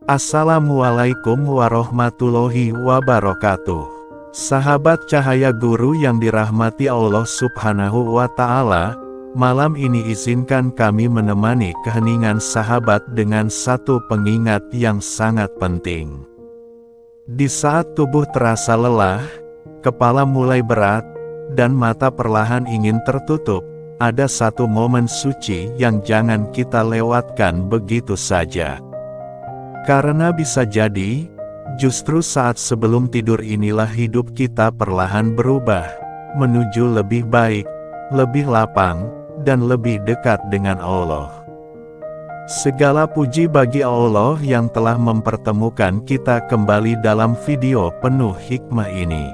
Assalamualaikum warahmatullahi wabarakatuh. Sahabat cahaya guru yang dirahmati Allah Subhanahu wa Ta'ala, malam ini izinkan kami menemani keheningan sahabat dengan satu pengingat yang sangat penting. Di saat tubuh terasa lelah, kepala mulai berat, dan mata perlahan ingin tertutup, ada satu momen suci yang jangan kita lewatkan begitu saja. Karena bisa jadi, justru saat sebelum tidur inilah hidup kita perlahan berubah, menuju lebih baik, lebih lapang, dan lebih dekat dengan Allah. Segala puji bagi Allah yang telah mempertemukan kita kembali dalam video penuh hikmah ini.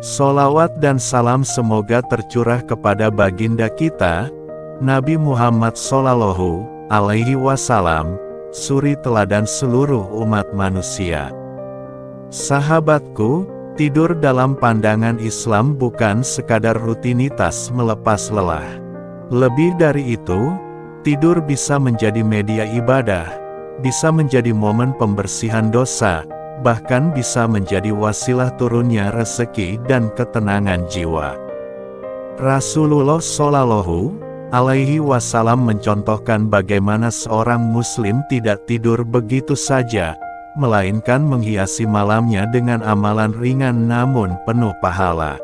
Sholawat dan salam semoga tercurah kepada baginda kita, Nabi Muhammad Sallallahu Alaihi Wasallam, suri teladan seluruh umat manusia. Sahabatku, tidur dalam pandangan Islam bukan sekadar rutinitas melepas lelah. Lebih dari itu, tidur bisa menjadi media ibadah, bisa menjadi momen pembersihan dosa, bahkan bisa menjadi wasilah turunnya rezeki dan ketenangan jiwa. Rasulullah Shallallahu Alaihi Wasallam mencontohkan bagaimana seorang muslim tidak tidur begitu saja, melainkan menghiasi malamnya dengan amalan ringan namun penuh pahala.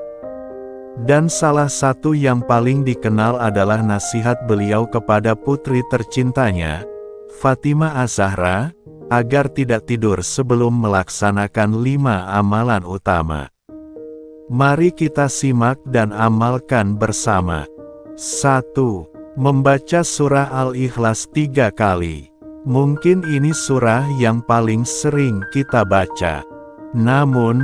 Dan salah satu yang paling dikenal adalah nasihat beliau kepada putri tercintanya, Fatimah Az-Zahra, agar tidak tidur sebelum melaksanakan 5 amalan utama. Mari kita simak dan amalkan bersama. 1. Membaca surah Al-Ikhlas 3 kali. Mungkin ini surah yang paling sering kita baca. Namun,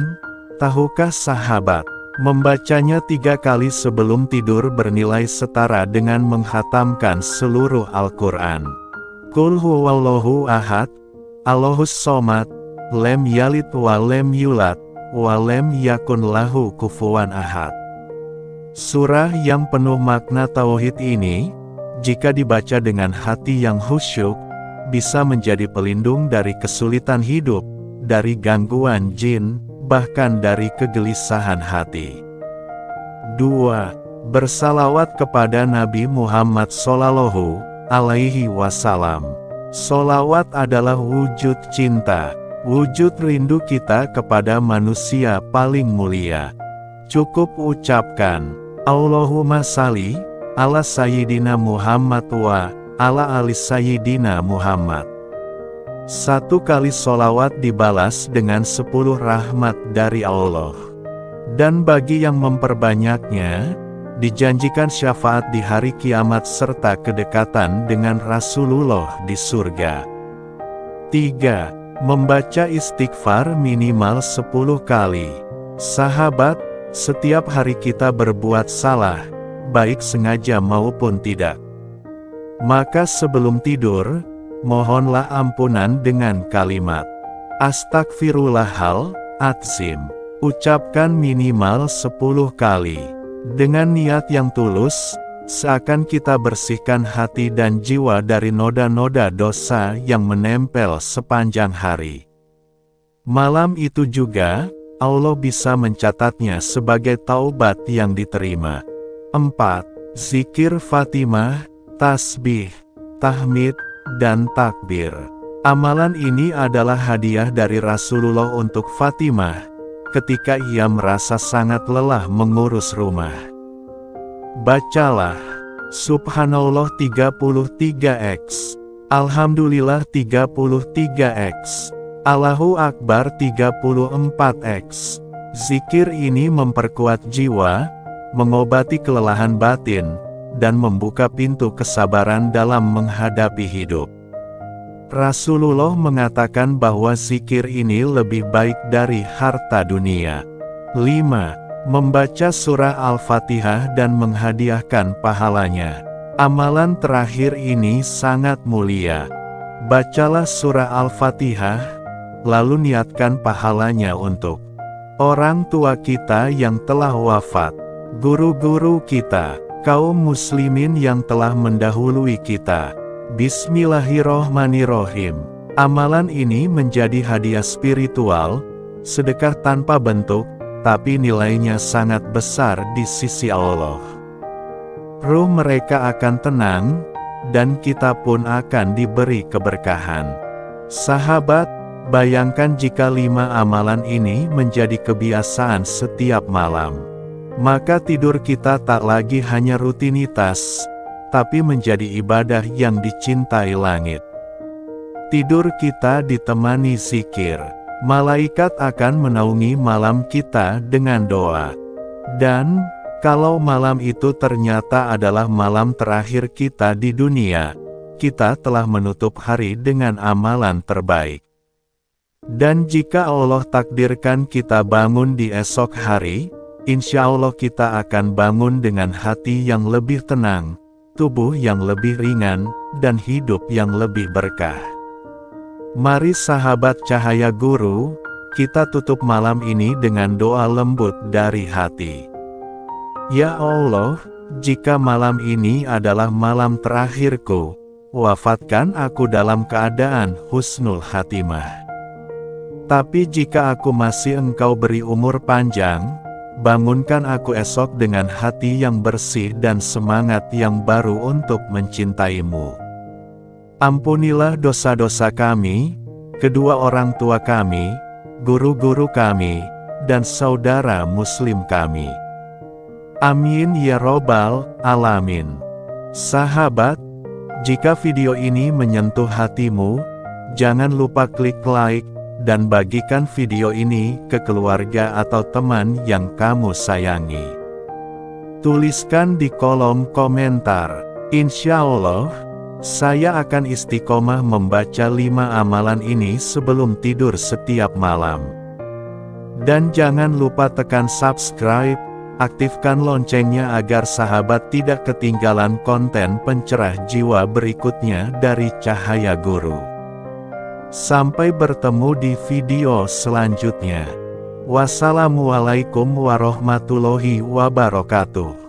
tahukah sahabat, membacanya 3 kali sebelum tidur bernilai setara dengan menghatamkan seluruh Al-Quran. Qul huwallahu ahad, Allahus somad, lem yalid wa lem yulad, wa lem yakun lahu kufuwan ahad. Surah yang penuh makna tauhid ini, jika dibaca dengan hati yang khusyuk, bisa menjadi pelindung dari kesulitan hidup, dari gangguan jin, bahkan dari kegelisahan hati. 2. Bersalawat kepada Nabi Muhammad Sallallahu Alaihi Wasallam. Sholawat adalah wujud cinta, wujud rindu kita kepada manusia paling mulia. Cukup ucapkan, Allahumma salli ala Sayyidina Muhammad wa ala ali Sayyidina Muhammad. 1 kali sholawat dibalas dengan 10 rahmat dari Allah. Dan bagi yang memperbanyaknya, dijanjikan syafaat di hari kiamat serta kedekatan dengan Rasulullah di surga. 3. Membaca istighfar minimal 10 kali. Sahabat, setiap hari kita berbuat salah, baik sengaja maupun tidak. Maka sebelum tidur, mohonlah ampunan dengan kalimat Astagfirullahal Adzim. Ucapkan minimal 10 kali. Dengan niat yang tulus, seakan kita bersihkan hati dan jiwa dari noda-noda dosa yang menempel sepanjang hari. Malam itu juga, Allah bisa mencatatnya sebagai taubat yang diterima. 4. Zikir Fatimah, tasbih, tahmid, dan takbir. Amalan ini adalah hadiah dari Rasulullah untuk Fatimah, ketika ia merasa sangat lelah mengurus rumah. Bacalah, Subhanallah 33x, Alhamdulillah 33x, Allahu Akbar 34x. Zikir ini memperkuat jiwa, mengobati kelelahan batin, dan membuka pintu kesabaran dalam menghadapi hidup. Rasulullah mengatakan bahwa zikir ini lebih baik dari harta dunia. 5. Membaca surah Al-Fatihah dan menghadiahkan pahalanya. Amalan terakhir ini sangat mulia. Bacalah surah Al-Fatihah, lalu niatkan pahalanya untuk orang tua kita yang telah wafat, guru-guru kita, kaum muslimin yang telah mendahului kita. Bismillahirrohmanirrohim. Amalan ini menjadi hadiah spiritual, sedekah tanpa bentuk, tapi nilainya sangat besar di sisi Allah. Ruh mereka akan tenang, dan kita pun akan diberi keberkahan. Sahabat, bayangkan jika 5 amalan ini menjadi kebiasaan setiap malam. Maka tidur kita tak lagi hanya rutinitas, tapi menjadi ibadah yang dicintai langit. Tidur kita ditemani zikir. Malaikat akan menaungi malam kita dengan doa. Dan, kalau malam itu ternyata adalah malam terakhir kita di dunia, kita telah menutup hari dengan amalan terbaik. Dan jika Allah takdirkan kita bangun di esok hari, insya Allah kita akan bangun dengan hati yang lebih tenang, tubuh yang lebih ringan, dan hidup yang lebih berkah. Mari sahabat Cahaya Guru, kita tutup malam ini dengan doa lembut dari hati. Ya Allah, jika malam ini adalah malam terakhirku, wafatkan aku dalam keadaan husnul khatimah. Tapi jika aku masih Engkau beri umur panjang, bangunkan aku esok dengan hati yang bersih dan semangat yang baru untuk mencintaimu. Ampunilah dosa-dosa kami, kedua orang tua kami, guru-guru kami, dan saudara muslim kami. Amin ya robbal alamin. Sahabat, jika video ini menyentuh hatimu, jangan lupa klik like, dan bagikan video ini ke keluarga atau teman yang kamu sayangi. Tuliskan di kolom komentar, insya Allah, saya akan istiqomah membaca 5 amalan ini sebelum tidur setiap malam. Dan jangan lupa tekan subscribe, aktifkan loncengnya agar sahabat tidak ketinggalan konten pencerah jiwa berikutnya dari Cahaya Guru. Sampai bertemu di video selanjutnya. Wassalamualaikum warahmatullahi wabarakatuh.